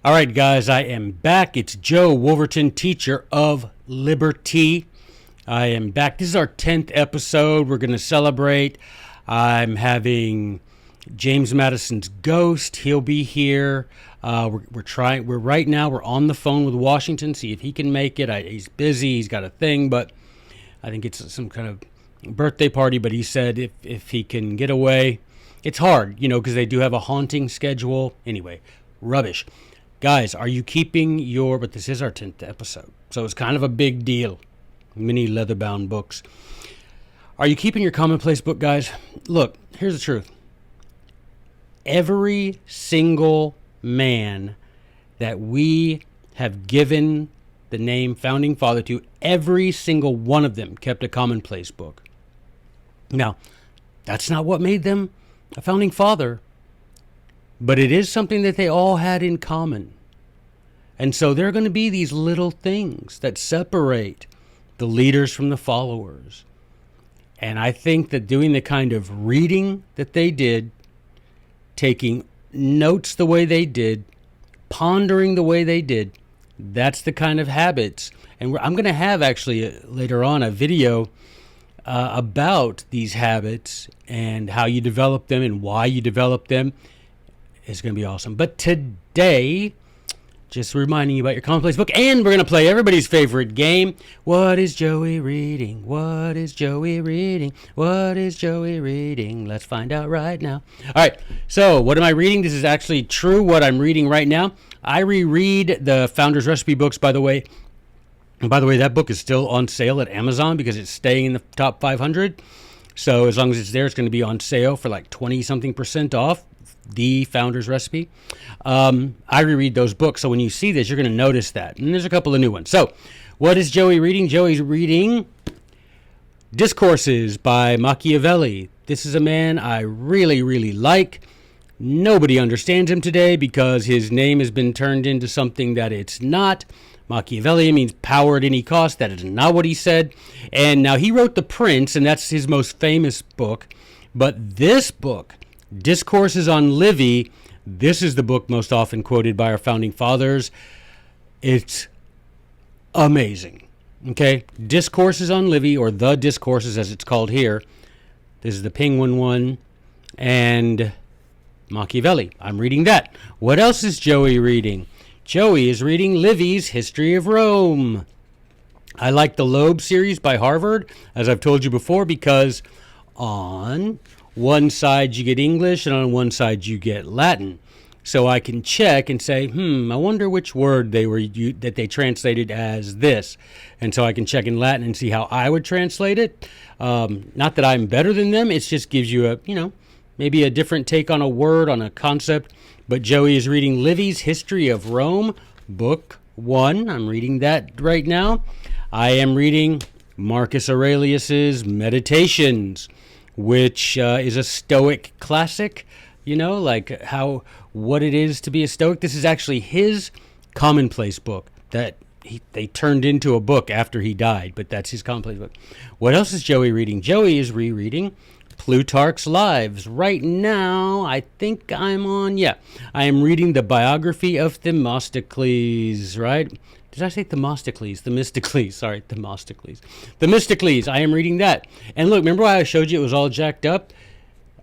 All right, guys, I am back. It's Joe Wolverton, Teacher of Liberty. I am back. This is our 10th episode. We're going to celebrate. I'm having James Madison's ghost. He'll be here. We're right now, we're on the phone with Washington, see if he can make it. He's busy. He's got a thing, but I think it's some kind of birthday party. But he said if he can get away, it's hard, because they do have a haunting schedule. Anyway, rubbish. Guys, are you keeping but this is our 10th episode, so it's kind of a big deal. Many leather-bound books. Are you keeping your commonplace book, guys? Look, here's the truth. Every single man that we have given the name Founding Father to, every single one of them kept a commonplace book. Now, that's not what made them a Founding Father, but it is something that they all had in common. And so there are going to be these little things that separate the leaders from the followers. And I think that doing the kind of reading that they did, taking notes the way they did, pondering the way they did, that's the kind of habits. And I'm going to have actually later on a video about these habits and how you develop them and why you develop them. It's going to be awesome. But today, just reminding you about your commonplace book, and we're going to play everybody's favorite game. What is Joey reading? What is Joey reading? What is Joey reading? Let's find out right now. All right, so what am I reading? This is actually true, what I'm reading right now. I reread the Founder's Recipe books, by the way. And by the way, that book is still on sale at Amazon because it's staying in the top 500. So as long as it's there, it's going to be on sale for like 20-something% off. The Founder's Recipe. I reread those books, so when you see this, you're going to notice that. And there's a couple of new ones. So, what is Joey reading? Joey's reading Discourses by Machiavelli. This is a man I really, really like. Nobody understands him today because his name has been turned into something that it's not. Machiavelli means power at any cost. That is not what he said. And now he wrote The Prince, and that's his most famous book. But this book, Discourses on Livy, this is the book most often quoted by our founding fathers. It's amazing. Okay? Discourses on Livy, or The Discourses as it's called here. This is the Penguin one. And Machiavelli. I'm reading that. What else is Joey reading? Joey is reading Livy's History of Rome. I like the Loeb series by Harvard, as I've told you before, because on one side you get English and on one side you get Latin. So I can check and say, I wonder which word that they translated as this. And so I can check in Latin and see how I would translate it. Not that I'm better than them. It just gives you maybe a different take on a word, on a concept. But Joey is reading Livy's History of Rome, Book 1. I'm reading that right now. I am reading Marcus Aurelius's Meditations, which is a Stoic classic, like what it is to be a Stoic. This is actually his commonplace book that they turned into a book after he died, but that's his commonplace book. What else is Joey reading? Joey is rereading Plutarch's Lives. Right now, I think I am reading the biography of Themistocles, right? Did I say Themistocles? Themistocles. Sorry, Themistocles. Themistocles. I am reading that. And look, remember why I showed you it was all jacked up?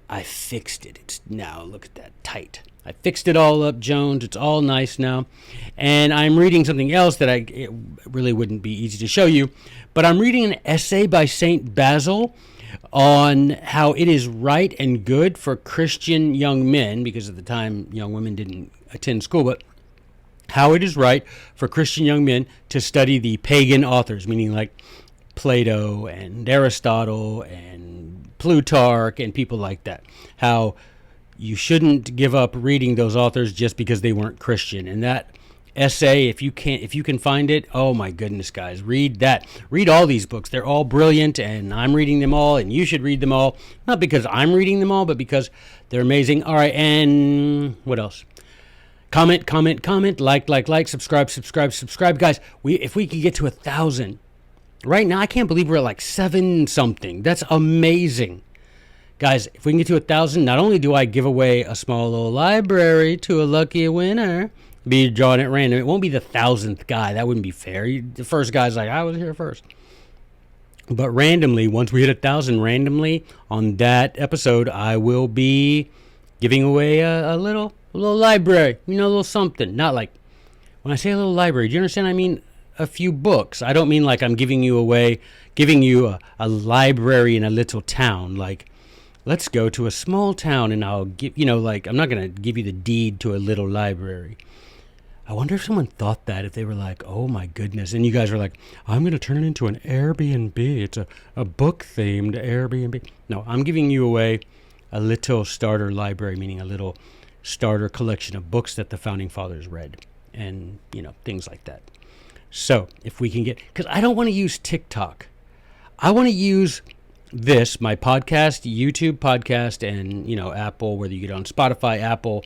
I fixed it. It's now, look at that, tight. I fixed it all up, Jones. It's all nice now. And I'm reading something else that it really wouldn't be easy to show you. But I'm reading an essay by St. Basil on how it is right and good for Christian young men, because at the time young women didn't attend school, but how it is right for Christian young men to study the pagan authors, meaning like Plato and Aristotle and Plutarch and people like that. How you shouldn't give up reading those authors just because they weren't Christian. And that essay, if you can find it, oh my goodness, guys, read that. Read all these books. They're all brilliant, and I'm reading them all, and you should read them all. Not because I'm reading them all, but because they're amazing. All right, and what else? Comment, like, subscribe. Guys, if we could get to 1,000. Right now, I can't believe we're at like 7-something. That's amazing. Guys, if we can get to 1,000, not only do I give away a small little library to a lucky winner, be drawn at random. It won't be the 1,000th guy. That wouldn't be fair. The first guy's like, I was here first. But randomly, once we hit 1,000, randomly on that episode, I will be giving away a little library. A little something. Not like, when I say a little library, do you understand? I mean a few books. I don't mean like I'm giving you a library in a little town. Like, let's go to a small town and I'll give, I'm not going to give you the deed to a little library. I wonder if someone thought that, if they were like, oh my goodness. And you guys were like, I'm going to turn it into an Airbnb. It's a book-themed Airbnb. No, I'm giving you away a little starter library, meaning a little starter collection of books that the Founding Fathers read and, things like that. So if we can because I don't want to use TikTok. I want to use this, my podcast, YouTube podcast, and, Apple, whether you get on Spotify, Apple,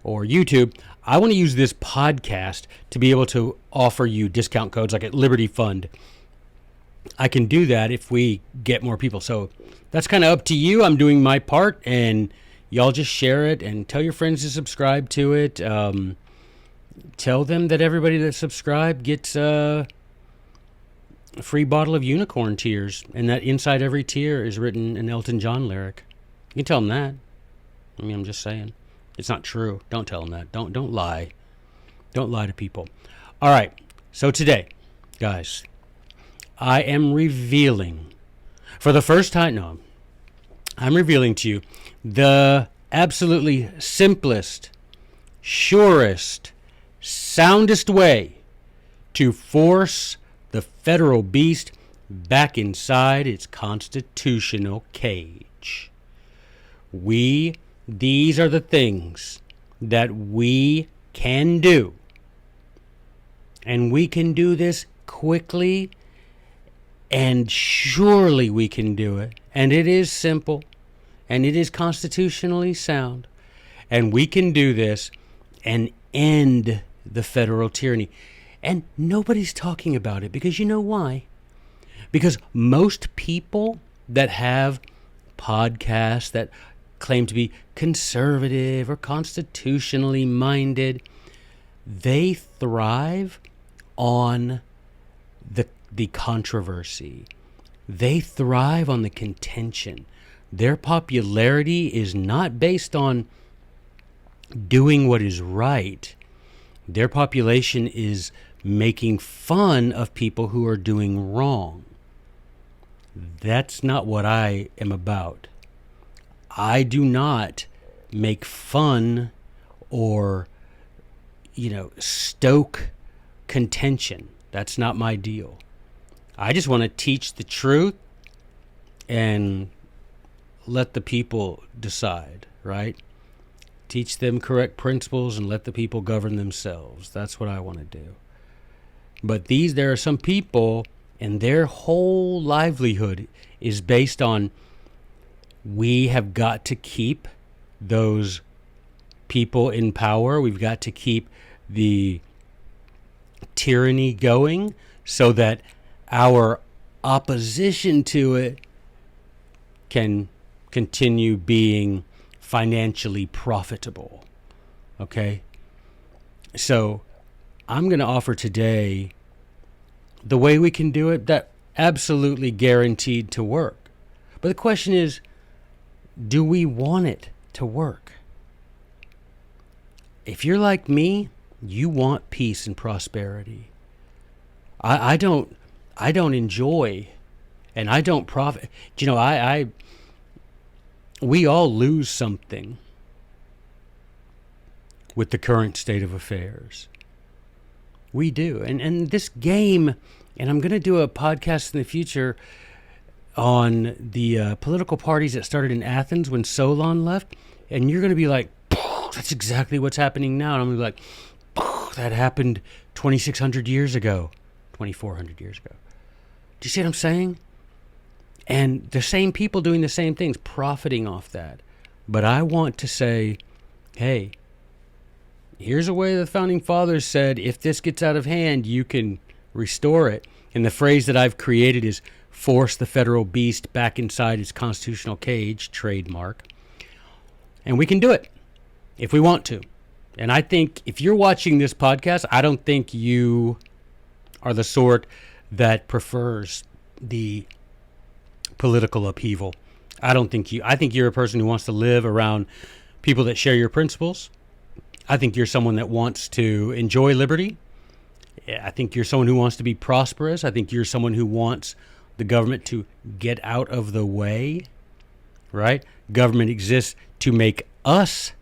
or YouTube. I want to use this podcast to be able to offer you discount codes like at Liberty Fund. I can do that if we get more people. So that's kind of up to you. I'm doing my part, and y'all just share it and tell your friends to subscribe to it. Tell them that everybody that subscribed gets a free bottle of unicorn tears, and that inside every tear is written an Elton John lyric. You can tell them that. I'm just saying. It's not true. Don't tell them that. Don't lie. Don't lie to people. All right. So today, guys, I am revealing for the first time. No, I'm revealing to you the absolutely simplest, surest, soundest way to force the federal beast back inside its constitutional cage. These are the things that we can do. And we can do this quickly, and surely we can do it. And it is simple, and it is constitutionally sound. And we can do this and end the federal tyranny. And nobody's talking about it, because you know why? Because most people that have podcasts that claim to be conservative or constitutionally minded, they thrive on the controversy. They thrive on the contention. Their popularity is not based on doing what is right. Their population is making fun of people who are doing wrong. That's not what I am about. I do not make fun or, stoke contention. That's not my deal. I just want to teach the truth and let the people decide, right? Teach them correct principles and let the people govern themselves. That's what I want to do. But there are some people, and their whole livelihood is based on, we have got to keep those people in power. We've got to keep the tyranny going so that our opposition to it can continue being financially profitable. Okay? So I'm going to offer today the way we can do it that absolutely guaranteed to work. But the question is, do we want it to work? If you're like me, you want peace and prosperity. I don't enjoy, and I don't profit. We all lose something with the current state of affairs. We do. And this game, and I'm going to do a podcast in the future on the political parties that started in Athens when Solon left, and you're going to be like, that's exactly what's happening now. And I'm going to be like, that happened 2,600 years ago, 2,400 years ago. Do you see what I'm saying? And the same people doing the same things, profiting off that. But I want to say, hey, here's a way the Founding Fathers said, if this gets out of hand, you can restore it. And the phrase that I've created is force the federal beast back inside its constitutional cage, trademark. And we can do it if we want to. And I think if you're watching this podcast, I don't think you are the sort that prefers the political upheaval. I think you're a person who wants to live around people that share your principles. I think you're someone that wants to enjoy liberty. I think you're someone who wants to be prosperous. I think you're someone who wants the government to get out of the way, right? Government exists to make us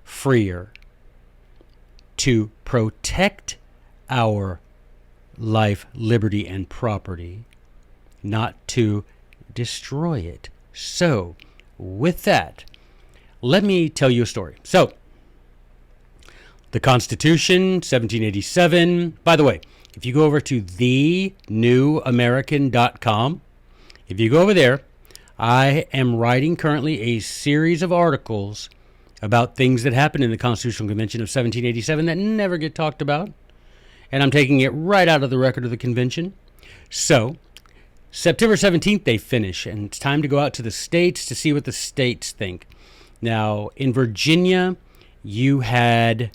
freer, to protect our life, liberty, and property, not to destroy it. So, with that, let me tell you a story. So, the Constitution, 1787. By the way, if you go over to thenewamerican.com, if you go over there, I am writing currently a series of articles about things that happened in the Constitutional Convention of 1787 that never get talked about. And I'm taking it right out of the record of the convention. So, September 17th, they finish, and it's time to go out to the states to see what the states think. Now, in Virginia, you had,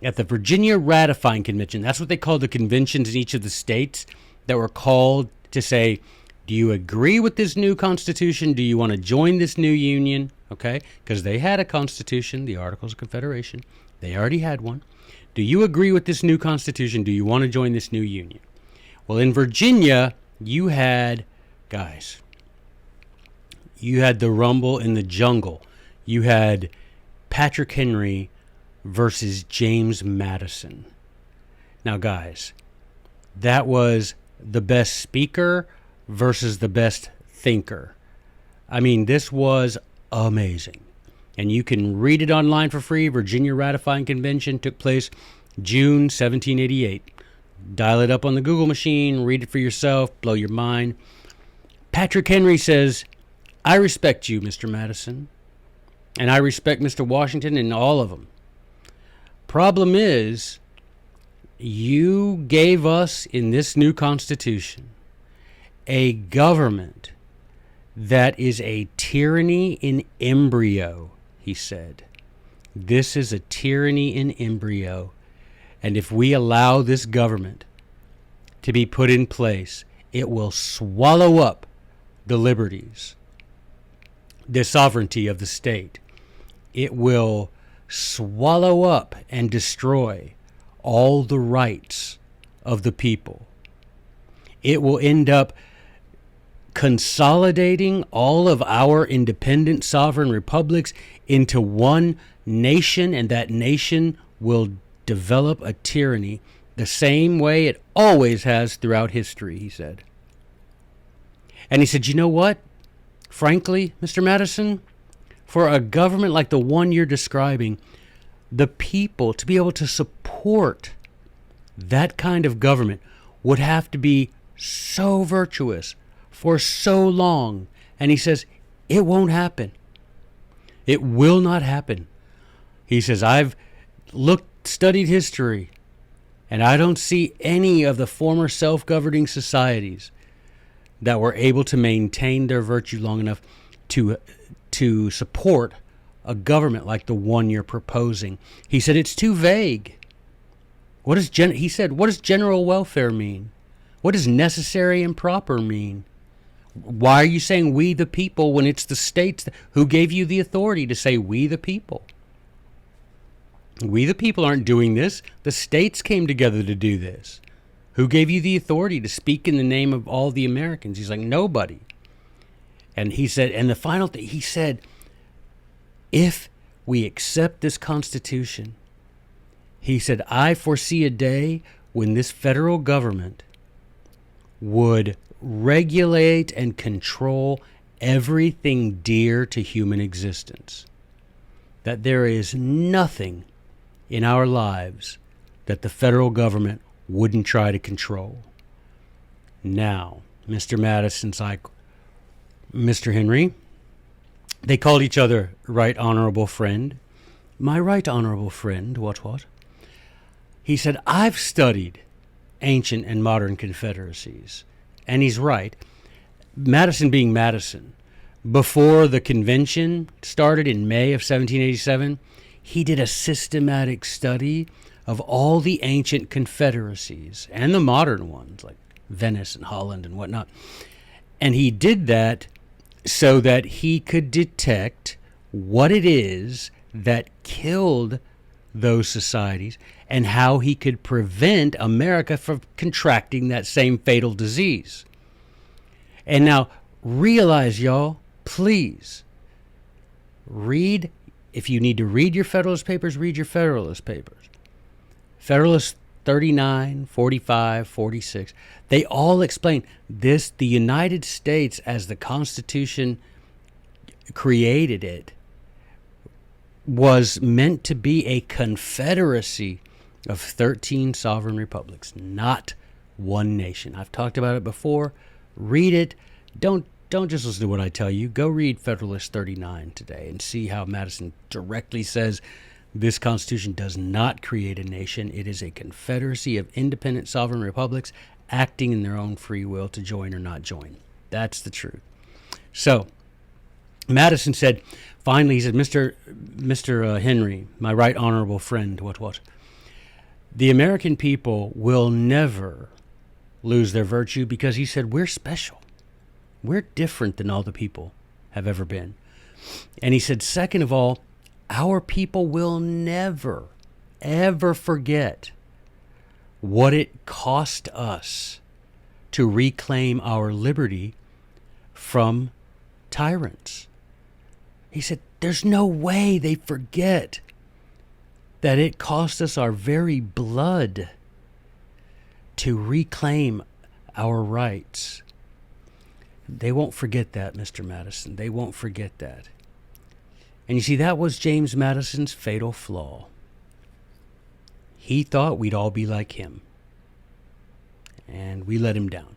at the Virginia Ratifying Convention, that's what they called the conventions in each of the states that were called to say, do you agree with this new Constitution? Do you want to join this new union? Okay, because they had a Constitution, the Articles of Confederation. They already had one. Do you agree with this new Constitution? Do you want to join this new union? Well, in Virginia, you had, guys, you had the rumble in the jungle. You had Patrick Henry versus James Madison. Now, guys, that was the best speaker versus the best thinker. I mean, this was amazing. And you can read it online for free. Virginia Ratifying Convention took place June 1788. Dial it up on the Google machine, read it for yourself, blow your mind. Patrick Henry says, I respect you, Mr. Madison, and I respect Mr. Washington and all of them. Problem is, you gave us in this new Constitution a government that is a tyranny in embryo, he said. This is a tyranny in embryo. And if we allow this government to be put in place, it will swallow up the liberties, the sovereignty of the state. It will swallow up and destroy all the rights of the people. It will end up consolidating all of our independent sovereign republics into one nation, and that nation will develop a tyranny the same way it always has throughout history, he said. And he said, you know what? Frankly, Mr. Madison, for a government like the one you're describing, the people, to be able to support that kind of government, would have to be so virtuous for so long. And he says, it won't happen. It will not happen. He says, I've studied history, and I don't see any of the former self-governing societies that were able to maintain their virtue long enough to support a government like the one you're proposing. He said it's too vague. He said, what does general welfare mean? What does necessary and proper mean? Why are you saying we the people when it's the states who gave you the authority to say we the people? We the people aren't doing this. The states came together to do this. Who gave you the authority to speak in the name of all the Americans? He's like, nobody. And he said, and the final thing, he said, if we accept this Constitution, he said, I foresee a day when this federal government would regulate and control everything dear to human existence. That there is nothing in our lives that the federal government wouldn't try to control. Now, Mr. Madison's like, Mr. Henry, they called each other right honorable friend. My right honorable friend, what? He said, I've studied ancient and modern confederacies. And he's right. Madison being Madison, before the convention started in May of 1787, he did a systematic study of all the ancient confederacies and the modern ones like Venice and Holland and whatnot. And he did that so that he could detect what it is that killed those societies and how he could prevent America from contracting that same fatal disease. And now realize, y'all, please read. If you need to read your Federalist Papers, read your Federalist Papers. Federalist 39, 45, 46. They all explain this. The United States, as the Constitution created it, was meant to be a confederacy of 13 sovereign republics, not one nation. I've talked about it before. Read it. Don't just listen to what I tell you. Go read Federalist 39 today and see how Madison directly says this Constitution does not create a nation. It is a confederacy of independent sovereign republics acting in their own free will to join or not join. That's the truth. So Madison said, finally, he said, Mr. Henry, my right honorable friend, what? The American people will never lose their virtue because, he said, we're special. We're different than all the people have ever been. And he said, second of all, our people will never, ever forget what it cost us to reclaim our liberty from tyrants. He said, there's no way they forget that it cost us our very blood to reclaim our rights. They won't forget that, Mr. Madison. They won't forget that. And you see, that was James Madison's fatal flaw. He thought we'd all be like him. And we let him down.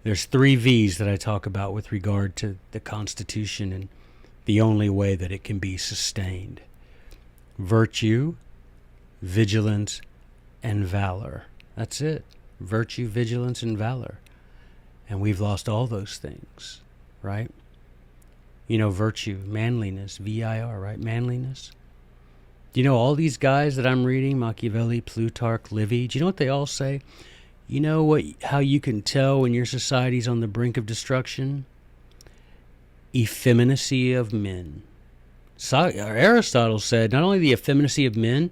There's 3 V's that I talk about with regard to the Constitution and the only way that it can be sustained. Virtue, vigilance, and valor. That's it. Virtue, vigilance, and valor. And we've lost all those things, right? You know, virtue, manliness, V-I-R, right? Manliness. Do you know all these guys that I'm reading, Machiavelli, Plutarch, Livy, do you know what they all say? You know how you can tell when your society's on the brink of destruction? Effeminacy of men. Aristotle said not only the effeminacy of men,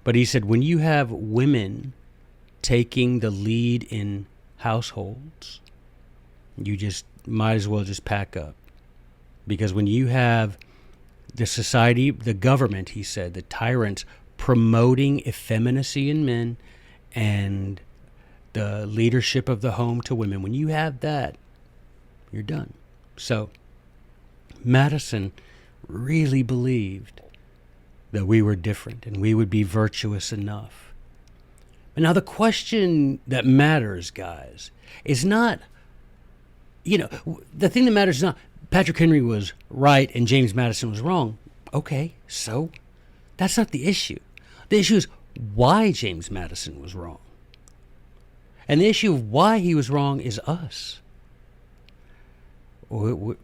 but he said when you have women taking the lead in households, you just might as well just pack up. Because when you have the society, the government, he said, the tyrants promoting effeminacy in men and the leadership of the home to women, when you have that, you're done. So Madison really believed that we were different and we would be virtuous enough. But now the question that matters, guys, is not, the thing that matters is not Patrick Henry was right and James Madison was wrong. Okay, so that's not the issue. The issue is why James Madison was wrong. And the issue of why he was wrong is us. We're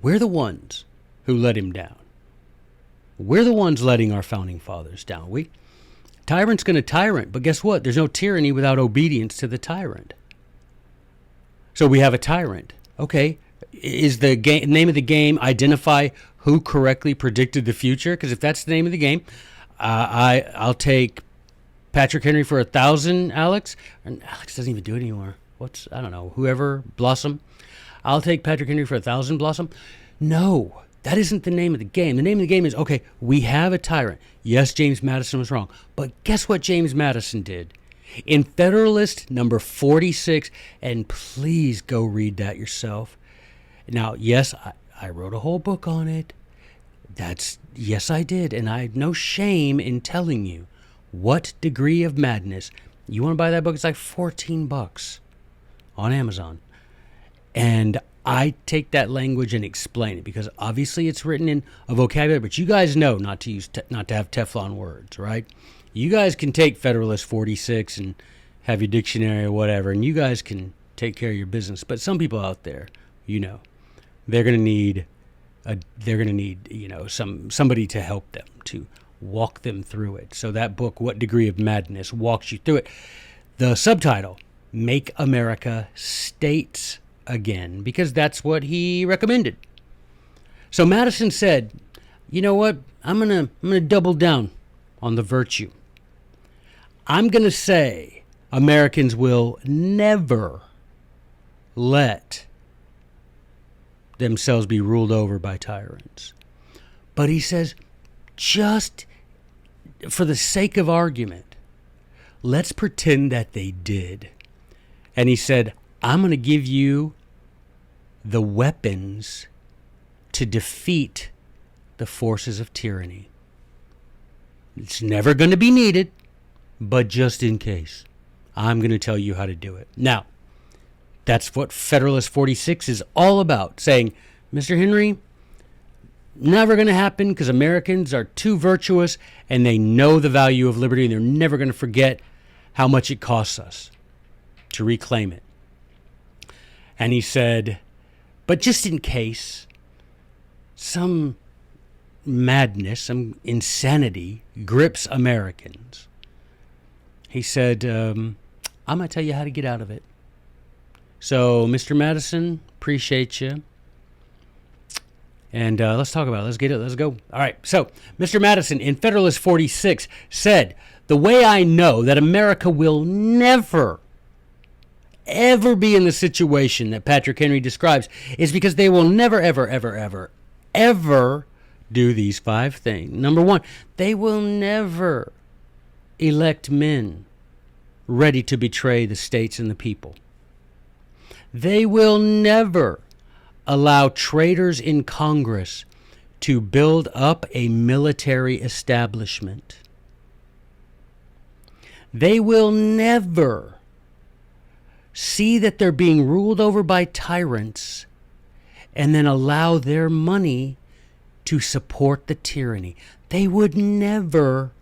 the ones who let him down. We're the ones letting our founding fathers down. Tyrant's going to tyrant, but guess what? There's no tyranny without obedience to the tyrant. So we have a tyrant. Okay, is the name of the game identify who correctly predicted the future? Because if that's the name of the game, I'll take Patrick Henry for 1,000, Alex. And Alex doesn't even do it anymore. I don't know, whoever, Blossom. I'll take Patrick Henry for 1,000, Blossom. No, that isn't the name of the game. The name of the game is, okay, we have a tyrant. Yes, James Madison was wrong. But guess what James Madison did? In Federalist number 46, and please go read that yourself. Now, yes, I wrote a whole book on it. Yes, I did. And I have no shame in telling you what degree of madness. You want to buy that book? It's like $14 on Amazon. And I take that language and explain it because obviously it's written in a vocabulary, but you guys know not to have Teflon words, right? You guys can take Federalist 46 and have your dictionary or whatever, and you guys can take care of your business. But some people out there, they're going to need they're going to need, somebody to help them, to walk them through it. So that book, What Degree of Madness, walks you through it. The subtitle, Make America States Again, because that's what he recommended. So Madison said, you know what? I'm gonna double down on the virtue. I'm gonna say Americans will never let themselves be ruled over by tyrants. But he says, just for the sake of argument, let's pretend that they did. And he said, I'm going to give you the weapons to defeat the forces of tyranny. It's never going to be needed, but just in case, I'm going to tell you how to do it. Now, that's what Federalist 46 is all about, saying, Mr. Henry, never going to happen because Americans are too virtuous and they know the value of liberty and they're never going to forget how much it costs us to reclaim it. And he said, but just in case some madness, some insanity grips Americans, he said, I'm going to tell you how to get out of it. So, Mr. Madison, appreciate you. And let's talk about it. Let's get it. Let's go. All right. So, Mr. Madison in Federalist 46 said, the way I know that America will never, ever be in the situation that Patrick Henry describes is because they will never, ever, ever, ever, ever do these 5 things. Number 1, they will never elect men ready to betray the states and the people. They will never allow traitors in Congress to build up a military establishment. They will never see that they're being ruled over by tyrants and then allow their money to support the tyranny. They would never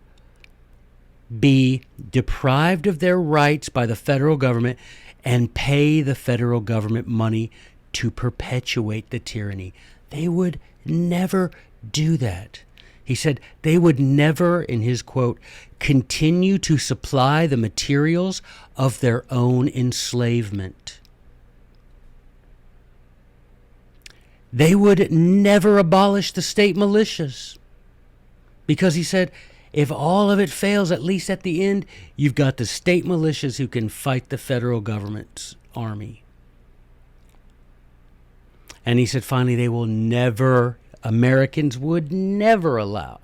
be deprived of their rights by the federal government and pay the federal government money to perpetuate the tyranny. They would never do that. He said they would never, in his quote, continue to supply the materials of their own enslavement. They would never abolish the state militias because he said, if all of it fails, at least at the end, you've got the state militias who can fight the federal government's army. And he said, finally, Americans would never allow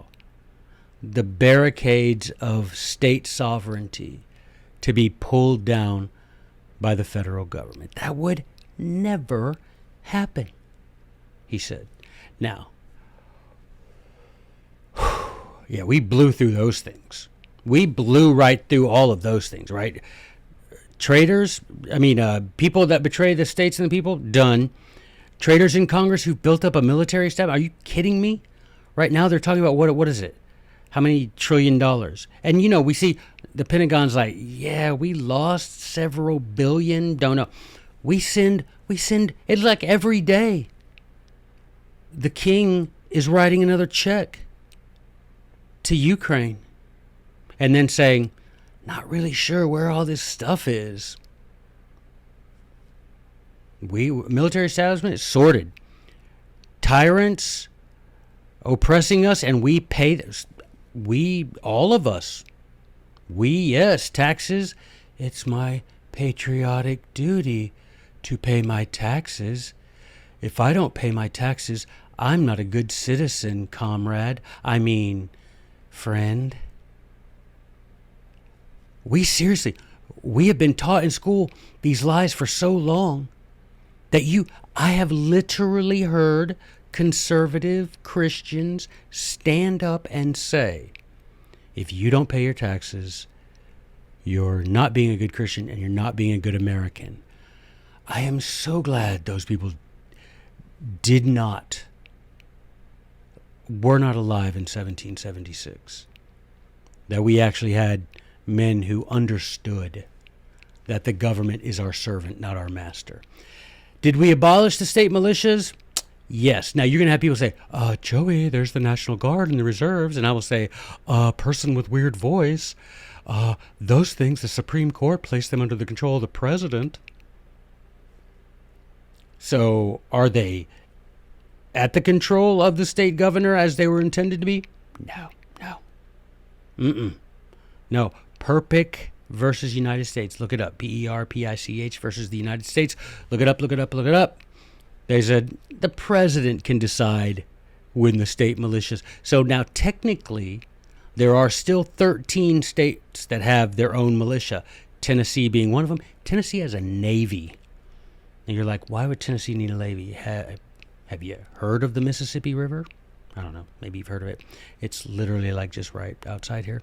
the barricades of state sovereignty to be pulled down by the federal government. That would never happen, he said. Now, yeah, we blew through those things. We blew right through all of those things, right? Traitors, people that betray the states and the people, done. Traitors in Congress who've built up a military staff. Are you kidding me? Right now they're talking about what is it? How many $1 trillion? And we see the Pentagon's like, yeah, we lost several billion. Don't know. We send it's like every day. The king is writing another check to Ukraine and then saying, not really sure where all this stuff is. Military establishment is sorted. Tyrants oppressing us, and we pay this. All of us. Yes, taxes. It's my patriotic duty to pay my taxes. If I don't pay my taxes, I'm not a good citizen, comrade. Friend. We have been taught in school these lies for so long that I have literally heard conservative Christians stand up and say, if you don't pay your taxes, you're not being a good Christian and you're not being a good American. I am so glad those people were not alive in 1776. That we actually had men who understood that the government is our servant, not our master. Did we abolish the state militias? Yes. Now, you're going to have people say, Joey, there's the National Guard and the reserves. And I will say, person with weird voice, those things, the Supreme Court placed them under the control of the president. So are they at the control of the state governor as they were intended to be? No. No. Perpic versus United States. Look it up. PERPICH versus the United States. Look it up. They said the president can decide when the state militias. So now technically, there are still 13 states that have their own militia. Tennessee being one of them. Tennessee has a navy. And you're like, why would Tennessee need a navy? Have you heard of the Mississippi River? I don't know. Maybe you've heard of it. It's literally like just right outside here.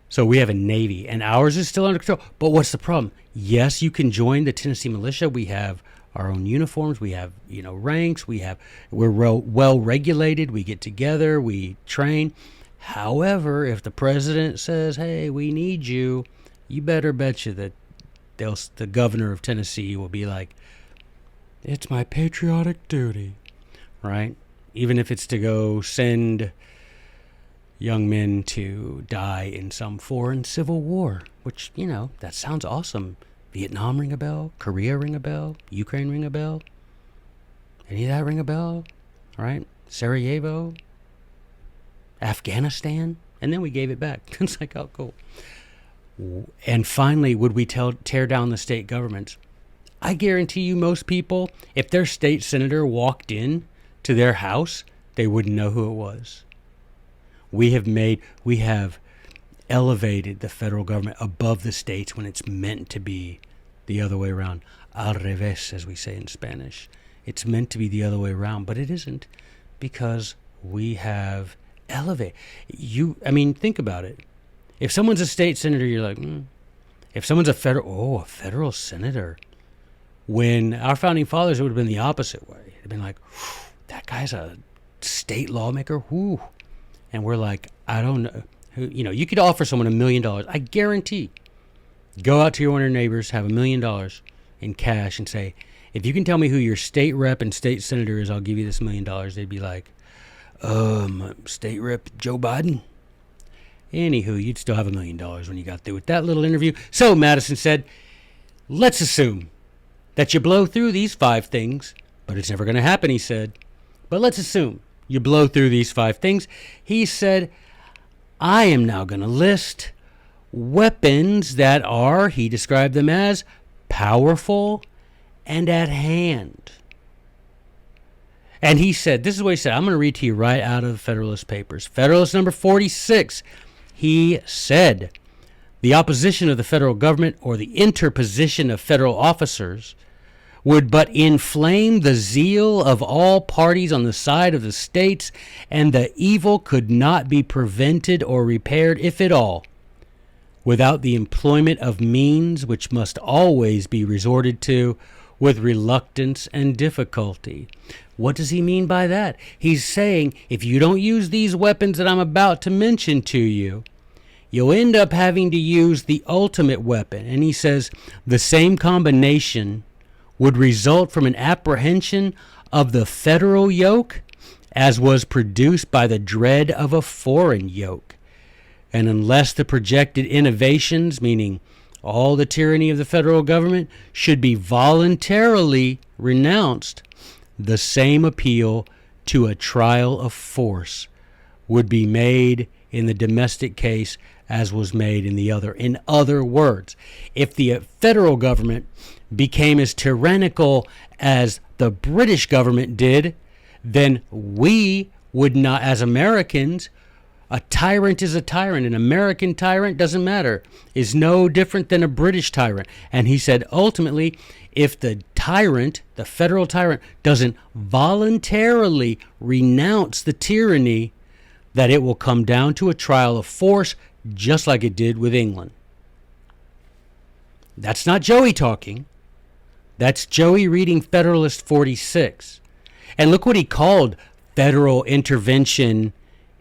So we have a navy, and ours is still under control. But what's the problem? Yes, you can join the Tennessee militia. We have our own uniforms. We have, ranks. We're well regulated. We get together. We train. However, if the president says, "Hey, we need you," you better bet you that the governor of Tennessee will be like, "It's my patriotic duty," right? Even if it's to go send young men to die in some foreign civil war, which, that sounds awesome. Vietnam ring a bell? Korea ring a bell? Ukraine ring a bell? Any of that ring a bell? Right? Sarajevo? Afghanistan? And then we gave it back. It's like, oh, cool. And finally, would we tear down the state governments? I guarantee you most people, if their state senator walked in to their house, they wouldn't know who it was. We have elevated the federal government above the states when it's meant to be the other way around. Al revés, as we say in Spanish. It's meant to be the other way around, but it isn't, because we have elevated. Think about it. If someone's a state senator, you're like, If someone's a federal senator. When our founding fathers, it would have been the opposite way. It'd been like, that guy's a state lawmaker. Whoo. And we're like, I don't know. You could offer someone $1 million. I guarantee. Go out to your one of your neighbors, have $1 million in cash, and say, if you can tell me who your state rep and state senator is, I'll give you this $1 million. They'd be like, state rep Joe Biden. Anywho, you'd still have $1 million when you got through with that little interview. So Madison said, let's assume that you blow through these 5 things, but it's never going to happen, he said. But let's assume you blow through these 5 things. He said, I am now going to list weapons that are, he described them as, powerful and at hand. And he said, this is what he said. I'm going to read to you right out of the Federalist Papers. Federalist number 46. He said, the opposition of the federal government or the interposition of federal officers would but inflame the zeal of all parties on the side of the states, and the evil could not be prevented or repaired, if at all, without the employment of means which must always be resorted to with reluctance and difficulty. What does he mean by that? He's saying, if you don't use these weapons that I'm about to mention to you, you'll end up having to use the ultimate weapon. And he says the same combination would result from an apprehension of the federal yoke as was produced by the dread of a foreign yoke. And unless the projected innovations, meaning all the tyranny of the federal government, should be voluntarily renounced, the same appeal to a trial of force would be made in the domestic case as was made in the other. In other words, if the federal government became as tyrannical as the British government did, then we would not, as Americans, a tyrant is a tyrant. An American tyrant, doesn't matter, is no different than a British tyrant. And he said, ultimately, if the tyrant, the federal tyrant, doesn't voluntarily renounce the tyranny, that it will come down to a trial of force, just like it did with England. That's not Joey talking. That's Joey reading Federalist 46. And look what he called federal intervention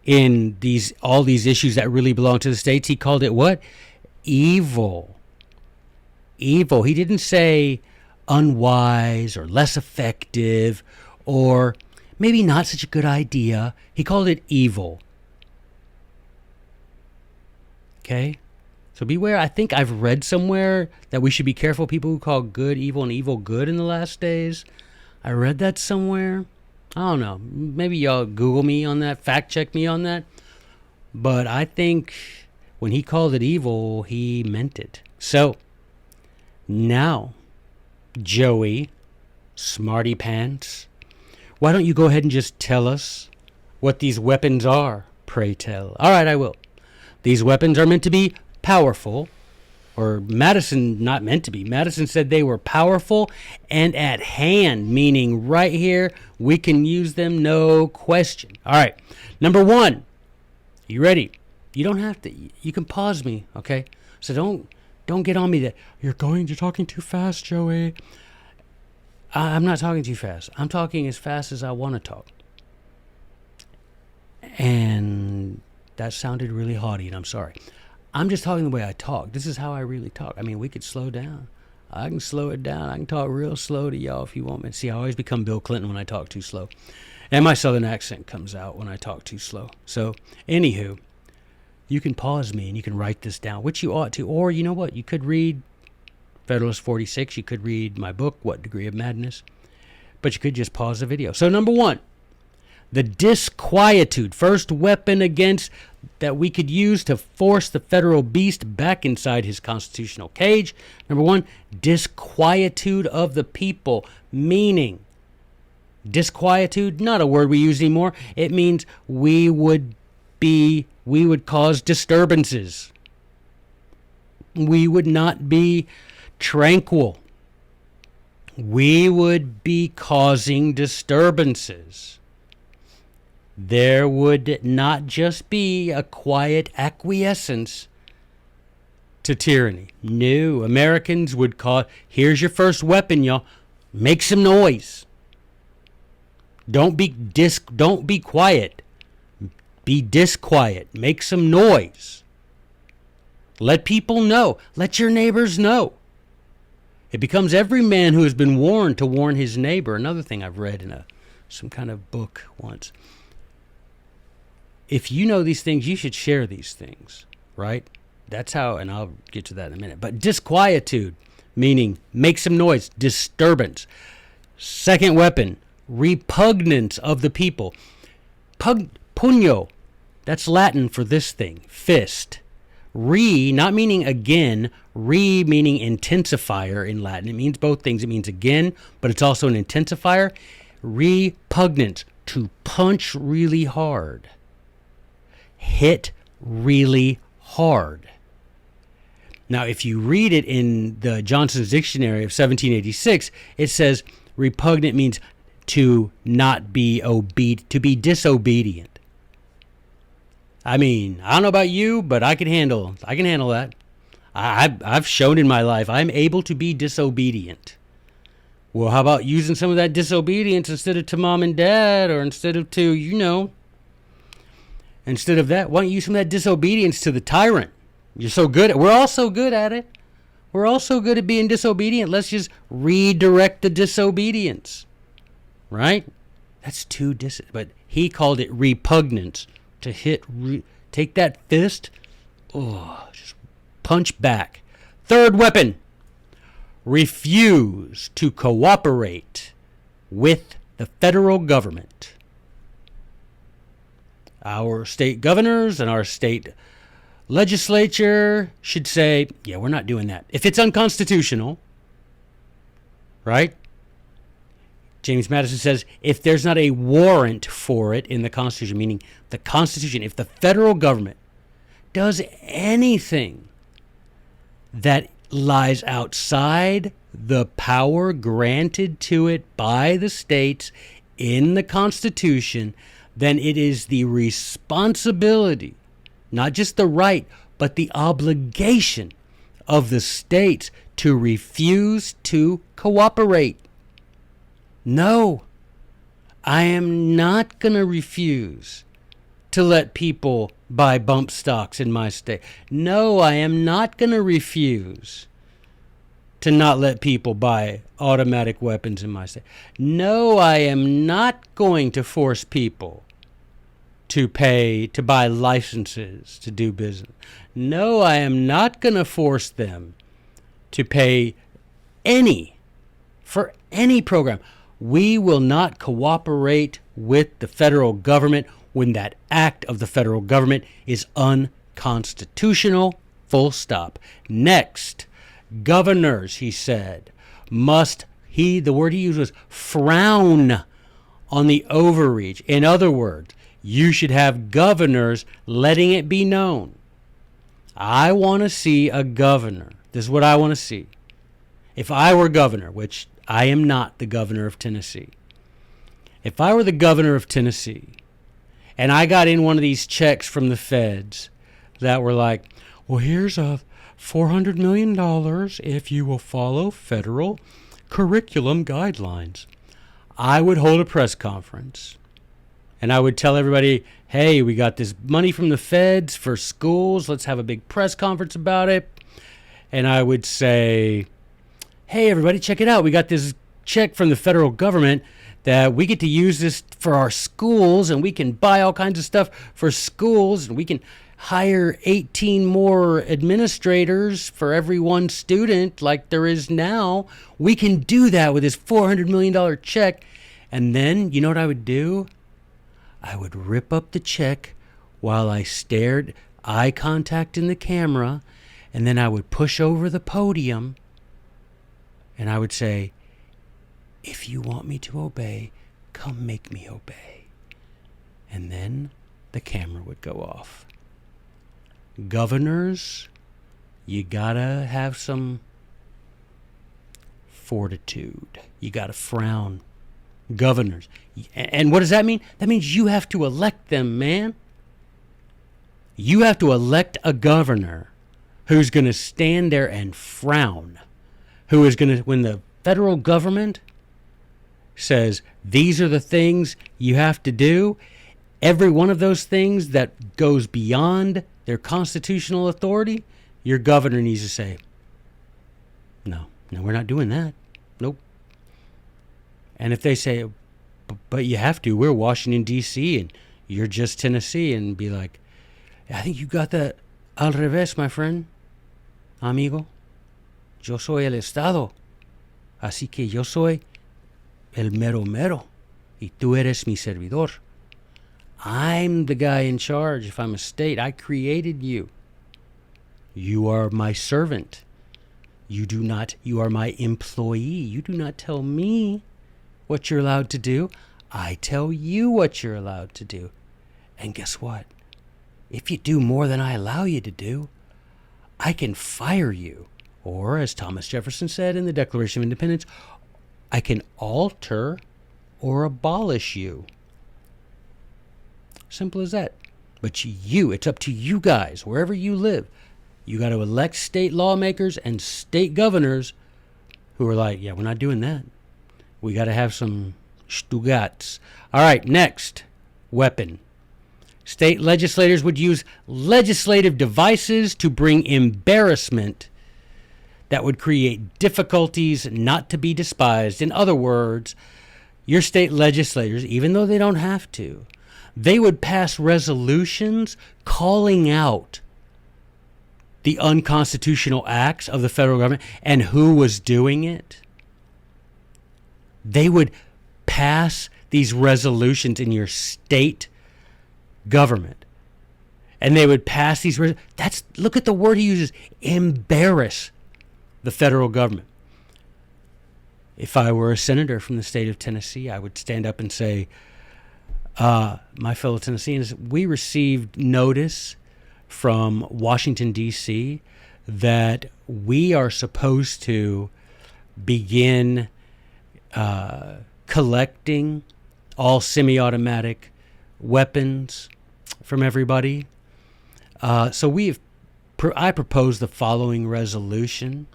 in all these issues that really belong to the states. He called it what? Evil. Evil. He didn't say unwise or less effective or maybe not such a good idea. He called it evil. Okay? So beware. I think I've read somewhere that we should be careful people who call good evil and evil good in the last days. I read that somewhere. I don't know. Maybe y'all Google me on that, fact check me on that. But I think when he called it evil, he meant it. So now, Joey, Smarty Pants, why don't you go ahead and just tell us what these weapons are, pray tell. All right, I will. These weapons are meant to be powerful, or Madison not meant to be. Madison said they were powerful and at hand, meaning right here, we can use them, no question. All right, number one, you ready? You don't have to, you can pause me, okay? So don't get on me that you're talking too fast, Joey. I'm not talking too fast. I'm talking as fast as I want to talk. And that sounded really haughty, and I'm sorry. I'm just talking the way I talk. This is how I really talk. I mean, we could slow down. I can slow it down. I can talk real slow to y'all if you want me. See, I always become Bill Clinton when I talk too slow. And my southern accent comes out when I talk too slow. So, anywho, you can pause me and you can write this down, which you ought to. Or, you know what? You could read Federalist 46. You could read my book, What Degree of Madness. But you could just pause the video. So, number one, the disquietude. First weapon against that we could use to force the federal beast back inside his constitutional cage. Number one, disquietude of the people. Meaning, disquietude, not a word we use anymore. It means we would cause disturbances. We would not be tranquil. We would be causing disturbances. There would not just be a quiet acquiescence to tyranny. No, Americans would cause, here's your first weapon, y'all. Make some noise. Don't be quiet. Be disquiet. Make some noise. Let people know. Let your neighbors know. It becomes every man who has been warned to warn his neighbor. Another thing I've read in some kind of book once. If you know these things, you should share these things, right? That's how, and I'll get to that in a minute. But disquietude, meaning make some noise, disturbance. Second weapon, repugnance of the people. Pugno, that's Latin for this thing, fist. Not meaning again, meaning intensifier in Latin. It means both things. It means again, but it's also an intensifier. Repugnance, to punch really hard. Hit really hard. Now, if you read it in the Johnson's Dictionary of 1786, it says repugnant means to not be to be disobedient. I mean, I don't know about you, but I can handle that. I've shown in my life I'm able to be disobedient. Well, how about using some of that disobedience instead of to mom and dad, or instead of to, instead of that, why don't you use some of that disobedience to the tyrant? You're so good at, we're all so good at it. We're all so good at being disobedient. Let's just redirect the disobedience. Right? That's but he called it repugnance. To take that fist, just punch back. Third weapon, refuse to cooperate with the federal government. Our state governors and our state legislature should say, yeah, we're not doing that. If it's unconstitutional, right? James Madison says, if there's not a warrant for it in the Constitution, meaning the Constitution, if the federal government does anything that lies outside the power granted to it by the states in the Constitution, then it is the responsibility, not just the right, but the obligation of the states to refuse to cooperate. No, I am not going to refuse to let people buy bump stocks in my state. No, I am not going to refuse to not let people buy automatic weapons in my state. No, I am not going to force people to buy licenses to do business. No, I am not going to force them to pay for any program. We will not cooperate with the federal government when that act of the federal government is unconstitutional. Full stop. Next, governors, he said, the word he used was frown on the overreach. In other words, you should have governors letting it be known. I want to see a governor. This is what I want to see. If I were governor, which I am not the governor of Tennessee. If I were the governor of Tennessee and I got in one of these checks from the feds that were like, well, here's a $400 million if you will follow federal curriculum guidelines, I would hold a press conference and I would tell everybody, hey, we got this money from the feds for schools. Let's have a big press conference about it. And I would say, hey, everybody, check it out. We got this check from the federal government that we get to use this for our schools, and we can buy all kinds of stuff for schools, and we can hire 18 more administrators for every one student like there is now. We can do that with this $400 million check. And then, you know what I would do? I would rip up the check while I stared, eye contact in the camera, and then I would push over the podium and I would say, if you want me to obey, come make me obey. And then the camera would go off. Governors, you gotta have some fortitude. You gotta frown. Governors. And what does that mean? That means you have to elect them, man. You have to elect a governor who's going to stand there and frown. Who is going to, when the federal government says, these are the things you have to do, every one of those things that goes beyond their constitutional authority, your governor needs to say, no, we're not doing that. Nope. And if they say, but you have to, we're Washington, D.C., and you're just Tennessee, and be like, I think you got that al revés, my friend, amigo. Yo soy el Estado, así que yo soy el mero mero, y tú eres mi servidor. I'm the guy in charge. If I'm a state, I created you. You are my servant. You are my employee. You do not tell me what you're allowed to do. I tell you what you're allowed to do. And guess what? If you do more than I allow you to do, I can fire you. Or, as Thomas Jefferson said in the Declaration of Independence, I can alter or abolish you. Simple as that. But it's up to you guys, wherever you live. You got to elect state lawmakers and state governors who are like, yeah, we're not doing that. We got to have some Stugats. All right, next weapon. State legislators would use legislative devices to bring embarrassment that would create difficulties not to be despised. In other words, your state legislators, even though they don't have to, they would pass resolutions calling out the unconstitutional acts of the federal government and who was doing it. They would pass these resolutions in your state government. And they would pass these look at the word he uses, embarrass the federal government. If I were a senator from the state of Tennessee, I would stand up and say, my fellow Tennesseans, we received notice from Washington, D.C. that we are supposed to begin collecting all semi-automatic weapons from everybody. So I propose the following resolution,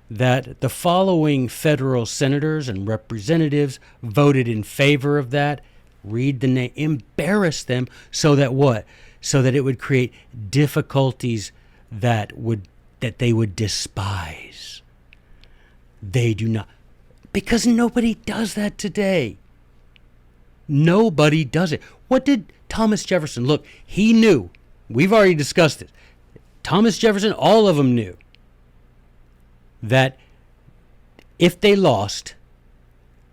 that the following federal senators and representatives voted in favor of that. Read the name, embarrass them, so that what? So that it would create difficulties that they would despise. They do not. Because nobody does that today. Nobody does it. What did Thomas Jefferson, look, he knew. We've already discussed it. Thomas Jefferson, all of them knew that if they lost,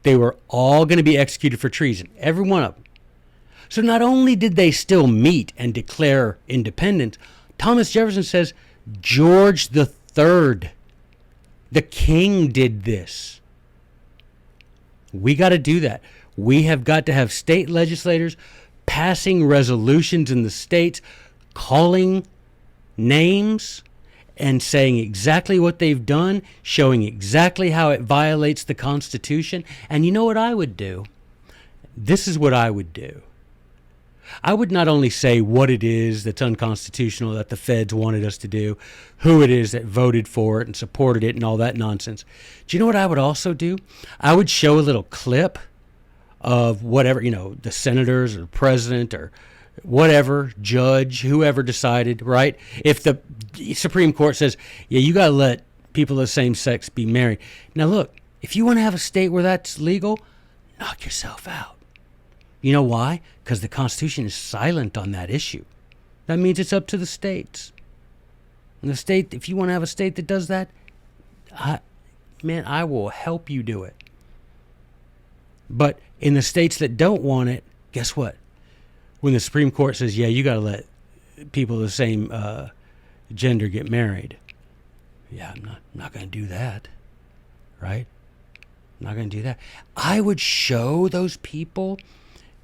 they were all going to be executed for treason. Every one of them. So not only did they still meet and declare independence, Thomas Jefferson says George III, the king, did this. We got to do that. We have got to have state legislators passing resolutions in the states, calling names and saying exactly what they've done, showing exactly how it violates the Constitution. And you know what I would do? This is what I would do. I would not only say what it is that's unconstitutional that the feds wanted us to do, who it is that voted for it and supported it and all that nonsense. Do you know what I would also do? I would show a little clip of whatever, the senators or president or whatever, judge, whoever decided, right? If the Supreme Court says, yeah, you got to let people of the same sex be married. Now, look, if you want to have a state where that's legal, knock yourself out. You know why? Because the Constitution is silent on that issue. That means it's up to the states. And the state, if you want to have a state that does that, I will help you do it. But in the states that don't want it, guess what? When the Supreme Court says, yeah, you got to let people of the same gender get married. Yeah, I'm not going to do that, right? I'm not going to do that. I would show those people,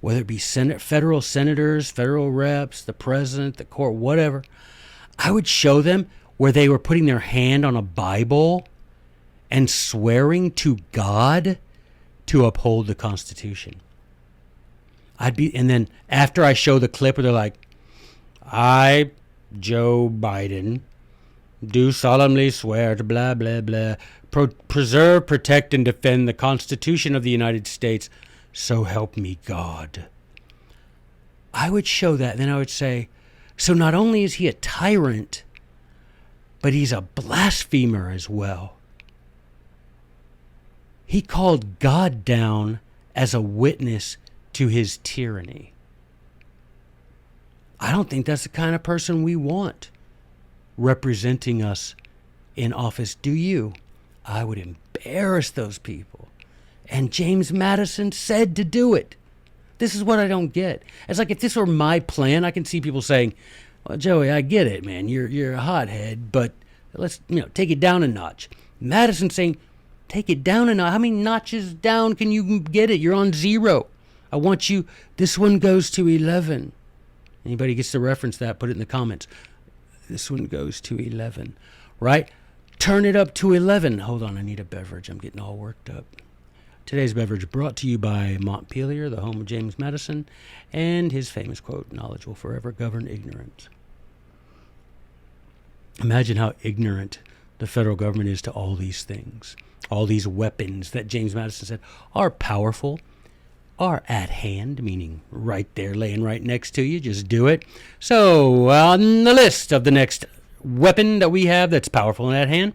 whether it be federal senators, federal reps, the president, the court, whatever, I would show them where they were putting their hand on a Bible and swearing to God to uphold the Constitution. And then after I show the clip where they're like, I, Joe Biden, do solemnly swear to blah, blah, blah, preserve, protect, and defend the Constitution of the United States, so help me God. I would show that, and then I would say, so not only is he a tyrant, but he's a blasphemer as well. He called God down as a witness to his tyranny. I don't think that's the kind of person we want representing us in office. Do you? I would embarrass those people. And James Madison said to do it. This is what I don't get. It's like if this were my plan, I can see people saying, well, Joey, I get it, man. You're a hothead, but let's take it down a notch. Madison saying, take it down a notch. How many notches down can you get it? You're on 0. I want you, this one goes to 11. Anybody gets to reference that, put it in the comments. This one goes to 11, right? Turn it up to 11. Hold on, I need a beverage. I'm getting all worked up. Today's beverage brought to you by Montpelier, the home of James Madison, and his famous quote, knowledge will forever govern ignorance. Imagine how ignorant the federal government is to all these things. All these weapons that James Madison said are powerful, are at hand, meaning right there, laying right next to you. Just do it. So on the list of the next weapon that we have that's powerful and at hand,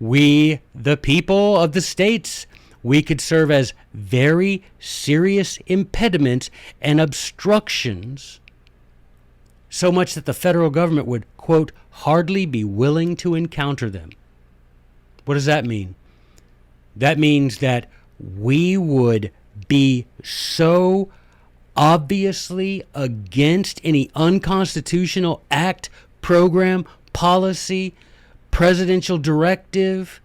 we, the people of the states, we could serve as very serious impediments and obstructions, so much that the federal government would, quote, hardly be willing to encounter them. What does that mean? That means that we would be so obviously against any unconstitutional act, program, policy, presidential directive,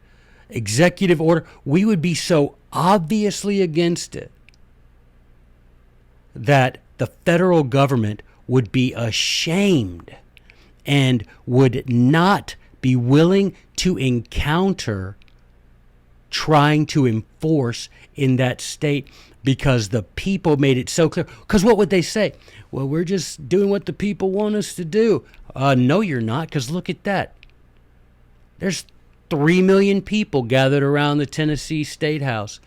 executive order. We would be so obviously against it that the federal government would be ashamed and would not be willing to encounter trying to enforce in that state, because the people made it so clear. Because what would they say? Well, we're just doing what the people want us to do. No, you're not, because look at that. There's 3 million people gathered around the Tennessee State House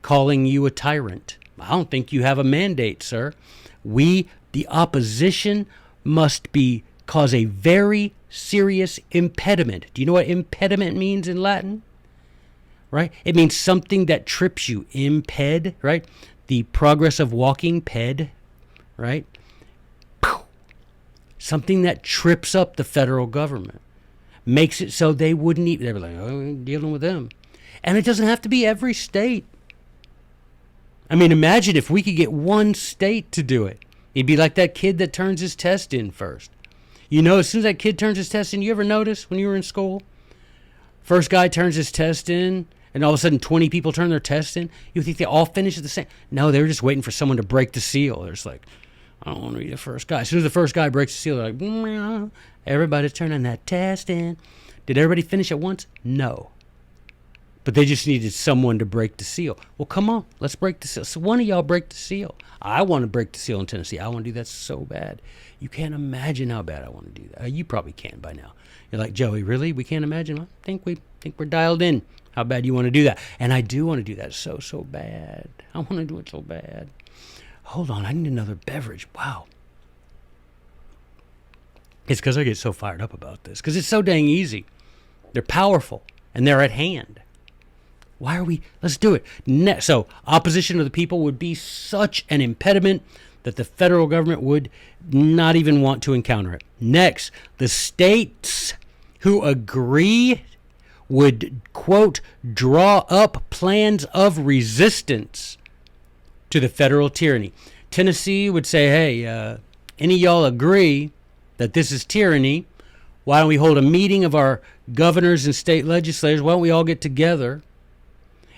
calling you a tyrant. I don't think you have a mandate, sir. We, the opposition, must cause a very serious impediment. Do you know what impediment means in Latin? right? It means something that trips you, imped, right? The progress of walking, ped, right? Something that trips up the federal government, makes it so they wouldn't even, they're like, oh, we're dealing with them. And it doesn't have to be every state. I mean, imagine if we could get one state to do it. It'd be like that kid that turns his test in first. You know, as soon as that kid turns his test in, you ever notice when you were in school? First guy turns his test in, and all of a sudden 20 people turn their test in. You think they all finish at the same? No, they were just waiting for someone to break the seal. They're just like, I don't want to be the first guy. As soon as the first guy breaks the seal, they're like, everybody's turning that test in. Did everybody finish at once? No. But they just needed someone to break the seal. Well, come on, let's break the seal. So one of y'all break the seal. I want to break the seal in Tennessee. I want to do that so bad. You can't imagine how bad I want to do that. You probably can by now. You're like, Joey, really? We can't imagine? I think we're dialed in how bad you want to do that. And I do want to do that so bad. I want to do it so bad. Hold on, I need another beverage. Wow. It's because I get so fired up about this. Because it's so dang easy. They're powerful. And they're at hand. Why are we? Let's do it. So opposition of the people would be such an impediment that the federal government would not even want to encounter it. Next, the states who agree would, quote, draw up plans of resistance to the federal tyranny. Tennessee would say, hey, any of y'all agree that this is tyranny? Why don't we hold a meeting of our governors and state legislators? Why don't we all get together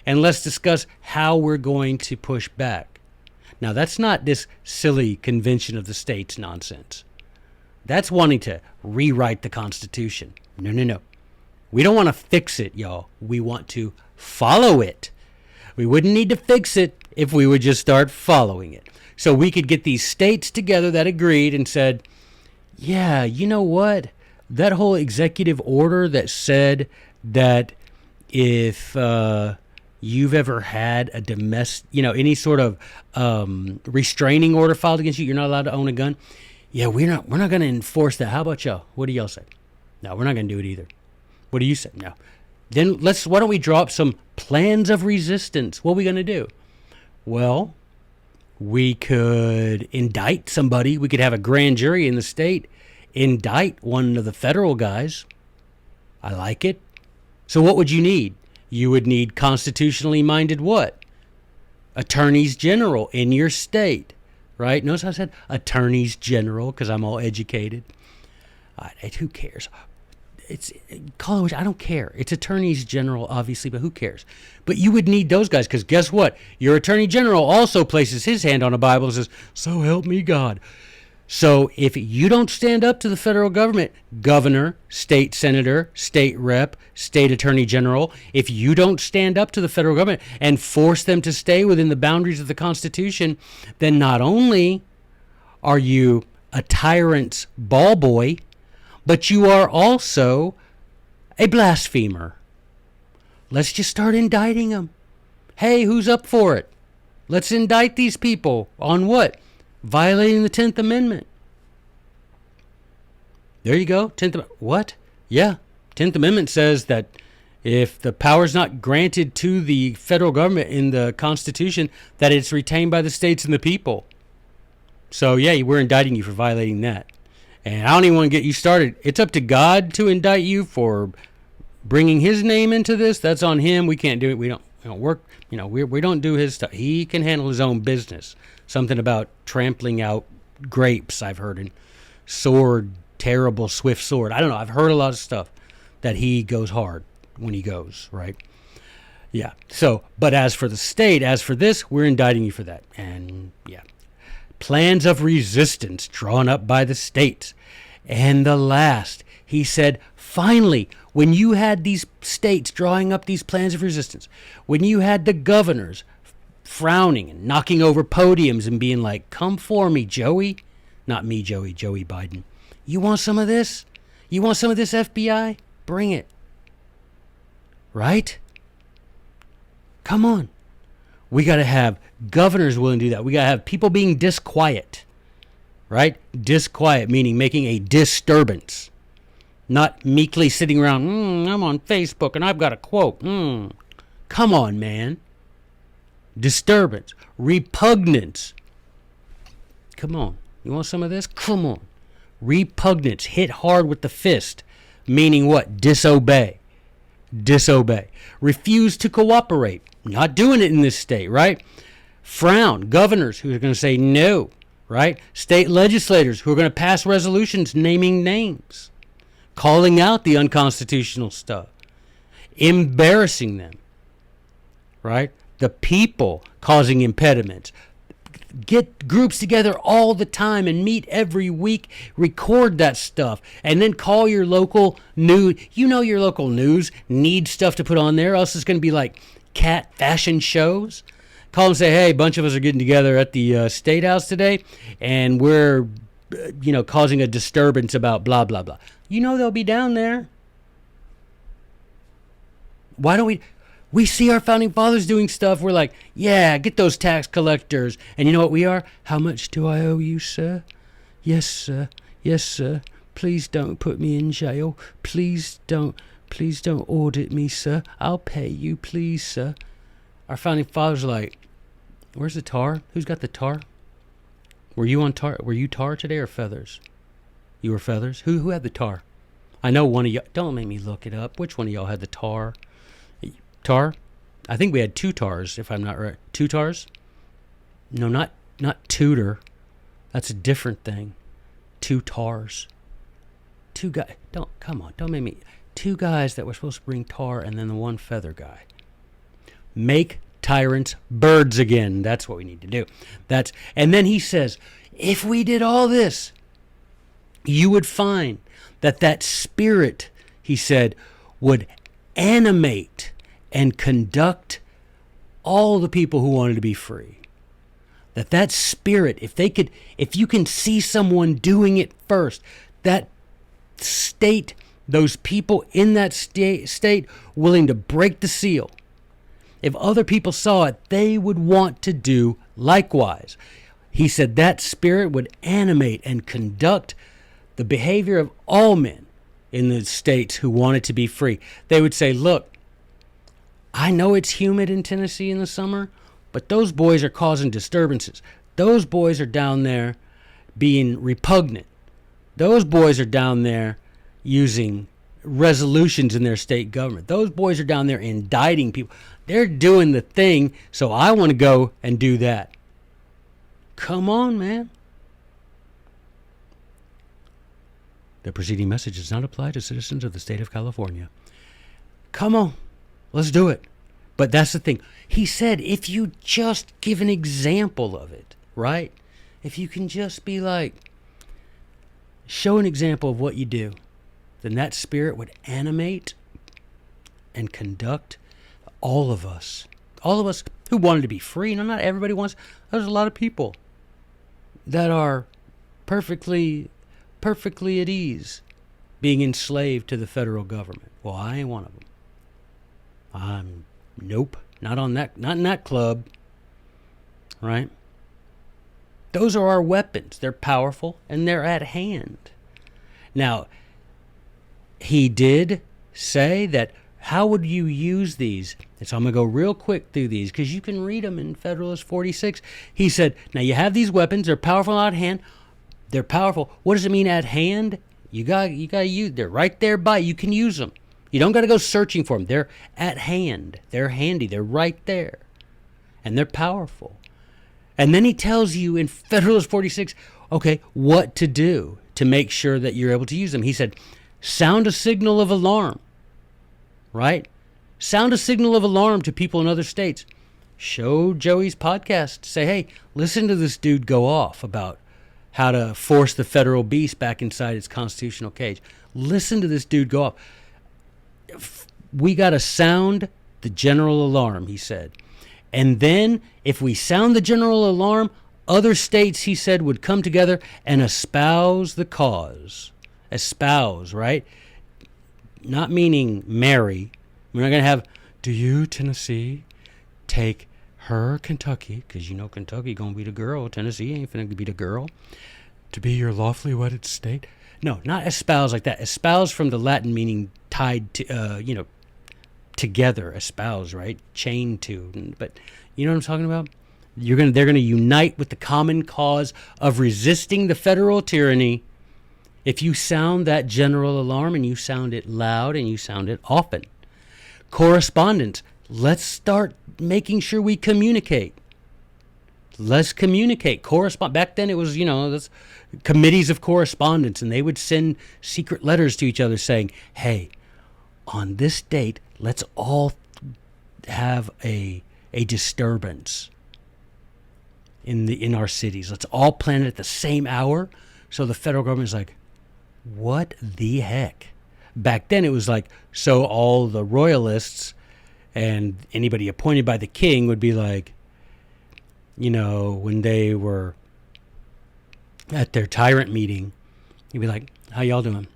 and let's discuss how we're going to push back? Now, that's not this silly convention of the states nonsense. That's wanting to rewrite the Constitution. No. We don't want to fix it, y'all. We want to follow it. We wouldn't need to fix it if we would just start following it. So we could get these states together that agreed and said, yeah, you know what? That whole executive order that said that if you've ever had a domestic, any sort of restraining order filed against you, you're not allowed to own a gun. Yeah, we're not going to enforce that. How about y'all? What do y'all say? No, we're not going to do it either. What do you say? No. Then why don't we draw up some plans of resistance? What are we going to do? Well, we could indict somebody. We could have a grand jury in the state indict one of the federal guys. I like it. So what would you need? You would need constitutionally minded what? Attorneys general in your state, right? Notice how I said attorneys general because I'm all educated. Who cares? Call it, I don't care. It's attorneys general, obviously, but who cares? But you would need those guys because guess what? Your attorney general also places his hand on a Bible and says, so help me God. So if you don't stand up to the federal government, governor, state senator, state rep, state attorney general, if you don't stand up to the federal government and force them to stay within the boundaries of the Constitution, then not only are you a tyrant's ball boy, but you are also a blasphemer. Let's just start indicting them. Hey, who's up for it? Let's indict these people on what? Violating the 10th Amendment. There you go. 10th. What? Yeah. 10th Amendment says that if the power is not granted to the federal government in the Constitution, that it's retained by the states and the people. So, yeah, we're indicting you for violating that. And I don't even want to get you started. It's up to God to indict you for bringing his name into this. That's on him. We can't do it. We don't work. We don't do his stuff. He can handle his own business. Something about trampling out grapes, I've heard. And sword, terrible, swift sword. I don't know. I've heard a lot of stuff that he goes hard when he goes, right? Yeah. So, but as for the state, as for this, we're indicting you for that. And, yeah. Plans of resistance drawn up by the states. And the last, he said, finally, when you had these states drawing up these plans of resistance, when you had the governors frowning and knocking over podiums and being like, come for me, Joey. Not me, Joey Biden. You want some of this? You want some of this, FBI? Bring it. Right? Come on. We got to have governors willing to do that. We got to have people being disquiet, right? Disquiet, meaning making a disturbance. Not meekly sitting around, I'm on Facebook and I've got a quote. Come on, man. Disturbance. Repugnance. Come on. You want some of this? Come on. Repugnance. Hit hard with the fist. Meaning what? Disobey. Disobey. Refuse to cooperate. Not doing it in this state, right? Frown. Governors who are going to say no, right? State legislators who are going to pass resolutions naming names. Calling out the unconstitutional stuff. Embarrassing them, right? The people causing impediments. Get groups together all the time and meet every week. Record that stuff. And then call your local news. You know your local news needs stuff to put on there. Else it's going to be like cat fashion shows. Call and say, hey, a bunch of us are getting together at the State House today. And we're, causing a disturbance about blah, blah, blah. You know they'll be down there. Why don't we see our founding fathers doing stuff? We're like, yeah, get those tax collectors. And you know what we are? How much do I owe you, sir? Yes, sir. Yes, sir. Please don't put me in jail. Please don't audit me, sir. I'll pay you, please, sir. Our founding fathers are like, where's the tar? Who's got the tar? Were you on tar? Were you tar today or feathers? You were feathers? Who had the tar? I know one of y'all. Don't make me look it up. Which one of y'all had the tar? Tar? I think we had 2 tars, if I'm not right. 2 tars? No, not tutor. That's a different thing. 2 tars. 2 guys. Come on, don't make me. 2 guys that were supposed to bring tar and then the 1 feather guy. Make tyrants birds again. That's what we need to do. And then he says, if we did all this, you would find that spirit, he said, would animate and conduct all the people who wanted to be free. That spirit, if you can see someone doing it first, that state, those people in that state willing to break the seal, if other people saw it, they would want to do likewise. He said that spirit would animate and conduct the behavior of all men in the states who wanted to be free. They would say, look, I know it's humid in Tennessee in the summer, but those boys are causing disturbances. Those boys are down there being repugnant. Those boys are down there using resolutions in their state government. Those boys are down there indicting people. They're doing the thing, so I want to go and do that. Come on, man. The preceding message does not apply to citizens of the state of California. Come on. Let's do it. But that's the thing. He said, if you just give an example of it, right? If you can just be like, show an example of what you do, then that spirit would animate and conduct all of us who wanted to be free. No, not everybody wants. There's a lot of people that are perfectly at ease being enslaved to the federal government. Well, I ain't one of them. Nope, not in that club, right? Those are our weapons. They're powerful and they're at hand. Now, he did say that, how would you use these? And so I'm going to go real quick through these because you can read them in Federalist 46. He said, now you have these weapons. They're powerful at hand. They're powerful. What does it mean at hand? You got to use. They're right there by you. Can use them. You don't got to go searching for them. They're at hand. They're handy. They're right there. And they're powerful. And then he tells you in Federalist 46, okay, what to do to make sure that you're able to use them. He said, sound a signal of alarm, right? Sound a signal of alarm to people in other states. Show Joey's podcast. Say, hey, listen to this dude go off about how to force the federal beast back inside its constitutional cage. Listen to this dude go off. We got to sound the general alarm, he said. And then if we sound the general alarm, other states, he said, would come together and espouse the cause. Espouse, right? Not meaning marry. We're not going to have, do you, Tennessee, take her, Kentucky, because you know Kentucky going to be the girl. Tennessee ain't finna be the girl. To be your lawfully wedded state. No, not espouse like that. Espouse from the Latin meaning tied to, together, espouse, right? Chained to. But you know what I'm talking about? They're gonna unite with the common cause of resisting the federal tyranny. If you sound that general alarm, and you sound it loud, and you sound it often. Correspondence. Let's start making sure we communicate. Let's communicate. Correspond. Back then it was, this committees of correspondence, and they would send secret letters to each other saying, hey, on this date, let's all have a disturbance in our cities. Let's all plan it at the same hour. So the federal government is like, what the heck? Back then it was like, so all the royalists and anybody appointed by the king would be like, when they were at their tyrant meeting, he'd be like, how y'all doing?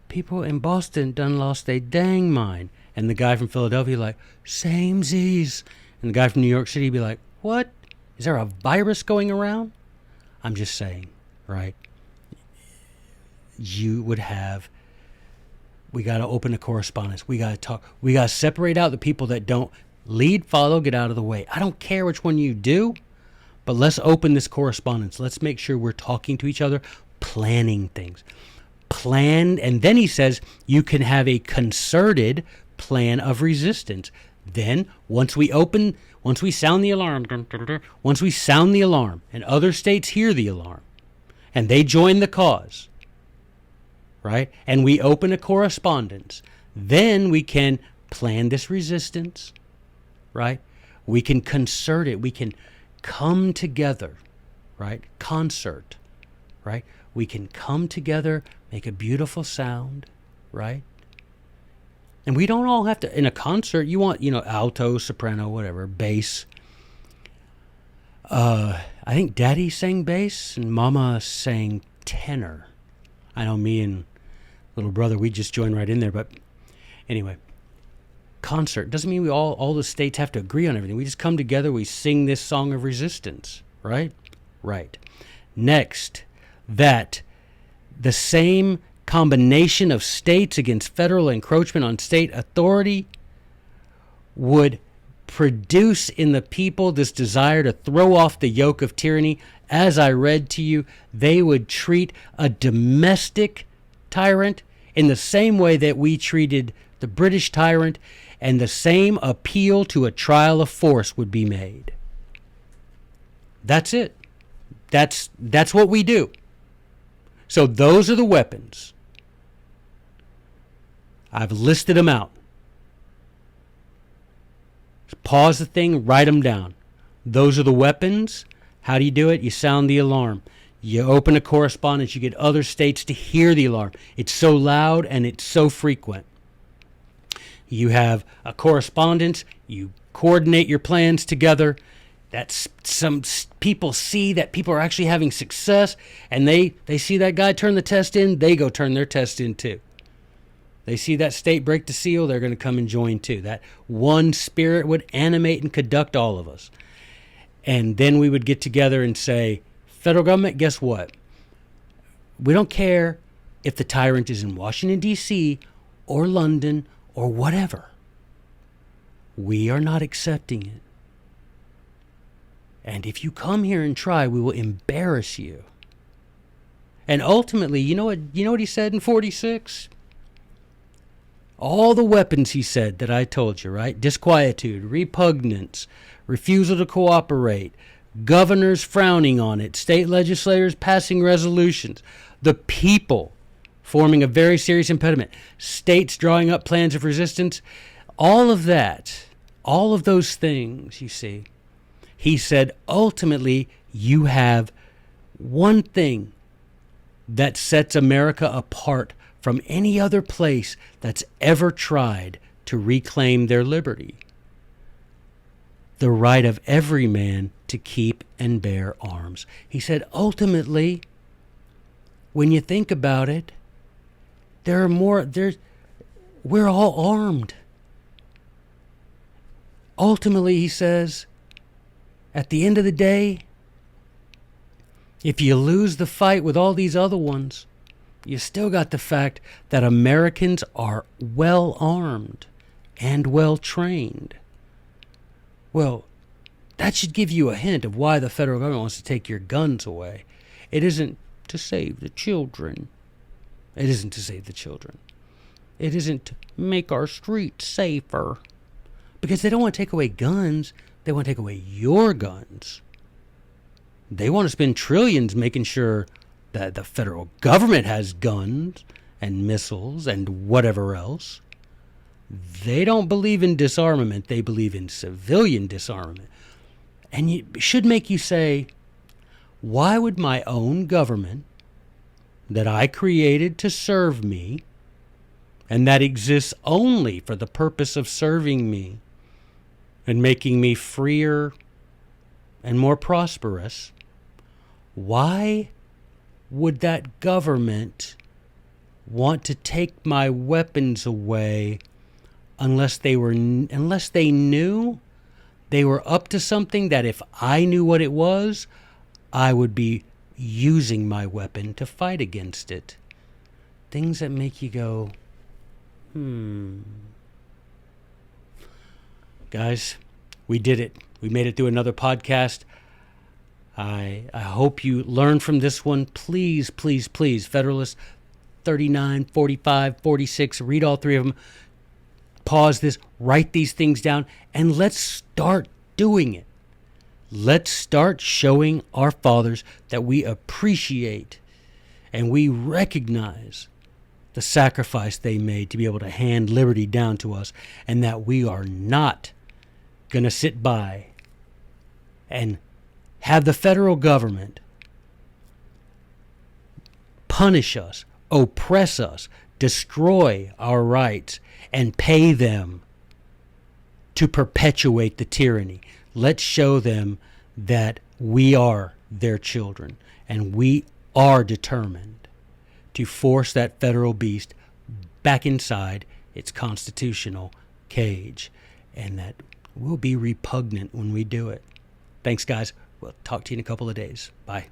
People in Boston done lost their dang mind. And the guy from Philadelphia like, samesies. And the guy from New York City be like, what? Is there a virus going around? I'm just saying, right? You would have, we got to open a correspondence. We got to talk. We got to separate out the people that don't lead, follow, get out of the way. I don't care which one you do, but let's open this correspondence. Let's make sure we're talking to each other, planning things. And then he says you can have a concerted plan of resistance. Then once we sound the alarm, and other states hear the alarm, and they join the cause, right? And we open a correspondence, then we can plan this resistance, right? We can concert it. We can come together, right? Concert, right? We can come together, make a beautiful sound, right? And we don't all have to, in a concert, you want, alto, soprano, whatever, bass. I think Daddy sang bass and Mama sang tenor. I know me and little brother, we just joined right in there. But anyway, concert doesn't mean we all the states have to agree on everything. We just come together, we sing this song of resistance, right? Right. Next, that the same combination of states against federal encroachment on state authority would produce in the people this desire to throw off the yoke of tyranny. As I read to you, they would treat a domestic tyrant in the same way that we treated the British tyrant, and the same appeal to a trial of force would be made. That's it. That's what we do. So those are the weapons. I've listed them out. Pause the thing, write them down. Those are the weapons. How do you do it? You sound the alarm. You open a correspondence. You get other states to hear the alarm. It's so loud and it's so frequent. You have a correspondence. You coordinate your plans together. That's some people see that people are actually having success, and they see that guy turn the test in, they go turn their test in too. They see that state break the seal, they're going to come and join too. That one spirit would animate and conduct all of us. And then we would get together and say, federal government, guess what? We don't care if the tyrant is in Washington, D.C. or London or whatever. We are not accepting it. And if you come here and try, we will embarrass you. And ultimately, you know what he said in 46? All the weapons, he said, that I told you, right? Disquietude, repugnance, refusal to cooperate, governors frowning on it, state legislators passing resolutions, the people forming a very serious impediment, states drawing up plans of resistance, all of that, all of those things, you see. He said, ultimately, you have one thing that sets America apart from any other place that's ever tried to reclaim their liberty. The right of every man to keep and bear arms. He said, ultimately, when you think about it, we're all armed. Ultimately, he says, at the end of the day, if you lose the fight with all these other ones, you still got the fact that Americans are well armed and well trained. Well, that should give you a hint of why the federal government wants to take your guns away. It isn't to save the children. It isn't to save the children. It isn't to make our streets safer. Because they don't want to take away guns. They want to take away your guns. They want to spend trillions making sure that the federal government has guns and missiles and whatever else. They don't believe in disarmament. They believe in civilian disarmament. And it should make you say, why would my own government that I created to serve me, and that exists only for the purpose of serving me and making me freer and more prosperous, why would that government want to take my weapons away unless they knew they were up to something that if I knew what it was, I would be using my weapon to fight against it? Things that make you go, Guys, we did it. We made it through another podcast. I hope you learned from this one. Please, please, please, Federalist 39, 45, 46, read all three of them. Pause this, write these things down, and let's start doing it. Let's start showing our fathers that we appreciate and we recognize the sacrifice they made to be able to hand liberty down to us, and that we are not going to sit by and have the federal government punish us, oppress us, destroy our rights, and pay them to perpetuate the tyranny. Let's show them that we are their children, and we are determined to force that federal beast back inside its constitutional cage, and that we'll be repugnant when we do it. Thanks, guys. We'll talk to you in a couple of days. Bye.